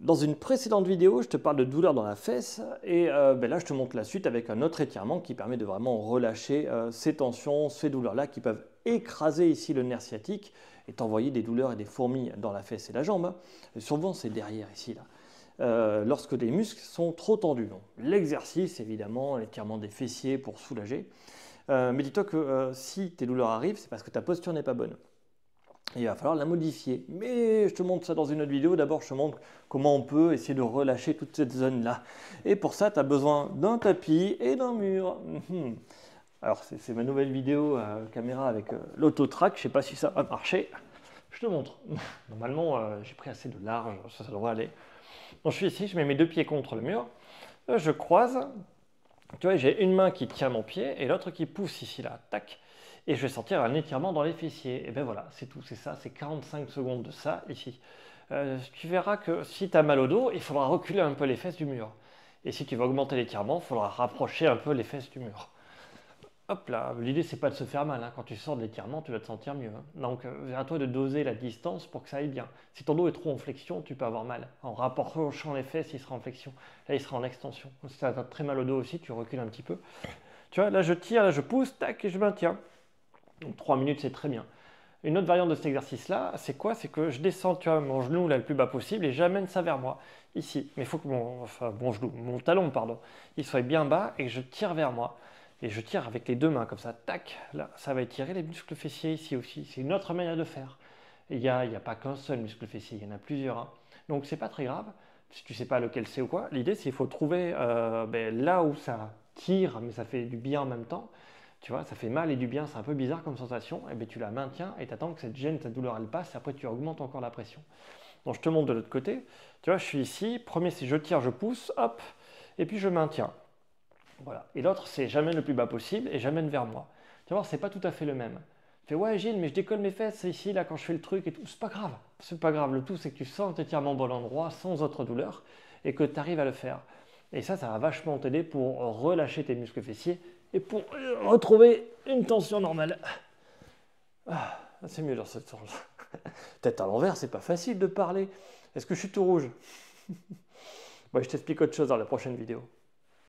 Dans une précédente vidéo, je te parle de douleur dans la fesse et là, je te montre la suite avec un autre étirement qui permet de vraiment relâcher ces tensions, ces douleurs-là qui peuvent écraser ici le nerf sciatique et t'envoyer des douleurs et des fourmis dans la fesse et la jambe. Et souvent, c'est derrière ici, là. Lorsque les muscles sont trop tendus. L'exercice, évidemment, l'étirement des fessiers pour soulager. Mais dis-toi que si tes douleurs arrivent, c'est parce que ta posture n'est pas bonne. Il va falloir la modifier. Mais je te montre ça dans une autre vidéo. D'abord, je te montre comment on peut essayer de relâcher toute cette zone-là. Et pour ça, tu as besoin d'un tapis et d'un mur. Alors, c'est ma nouvelle vidéo caméra avec l'auto-track. Je ne sais pas si ça va marcher. Je te montre. Normalement, j'ai pris assez de large. Ça devrait aller. Donc, je suis ici. Je mets mes deux pieds contre le mur. Je croise. Tu vois, j'ai une main qui tient mon pied et l'autre qui pousse ici, là. Tac. Et je vais sentir un étirement dans les fessiers. Et bien voilà, c'est tout, c'est ça, c'est 45 secondes de ça ici. Tu verras que si tu as mal au dos, il faudra reculer un peu les fesses du mur. Et si tu veux augmenter l'étirement, il faudra rapprocher un peu les fesses du mur. Hop là, l'idée c'est pas de se faire mal, hein. Quand tu sors de l'étirement, tu vas te sentir mieux, hein. Donc à toi de doser la distance pour que ça aille bien. Si ton dos est trop en flexion, tu peux avoir mal. En rapprochant les fesses, il sera en flexion. Là, il sera en extension. Si tu as très mal au dos aussi, tu recules un petit peu. Tu vois, là je tire, là je pousse, tac, et je maintiens. Donc 3 minutes, c'est très bien. Une autre variante de cet exercice-là, c'est quoi? C'est que je descends, tu vois, mon genou là le plus bas possible et j'amène ça vers moi, ici. Mais il faut que mon talon, pardon, il soit bien bas et que je tire vers moi. Et je tire avec les deux mains comme ça, tac, là, ça va étirer les muscles fessiers ici aussi. C'est une autre manière de faire. Il n'y a pas qu'un seul muscle fessier, il y en a plusieurs, hein. Donc c'est pas très grave, si tu sais pas lequel c'est ou quoi. L'idée, c'est qu'il faut trouver là où ça tire, mais ça fait du bien en même temps. Tu vois, ça fait mal et du bien, c'est un peu bizarre comme sensation, et bien tu la maintiens et tu attends que cette gêne, cette douleur, elle passe, et après tu augmentes encore la pression. Donc je te montre de l'autre côté, tu vois, je suis ici, premier c'est je tire, je pousse, hop, et puis je maintiens. Voilà, et l'autre c'est j'amène le plus bas possible et j'amène vers moi. Tu vois, c'est pas tout à fait le même. Tu fais, ouais Gilles, mais je décolle mes fesses ici, là, quand je fais le truc et tout, c'est pas grave, le tout c'est que tu sens l'étirement au bon endroit, sans autre douleur, et que tu arrives à le faire. Et ça va vachement t'aider pour relâcher tes muscles fessiers et pour retrouver une tension normale. Ah, c'est mieux dans cette sens. Tête à l'envers, c'est pas facile de parler. Est-ce que je suis tout rouge? Je t'explique autre chose dans la prochaine vidéo.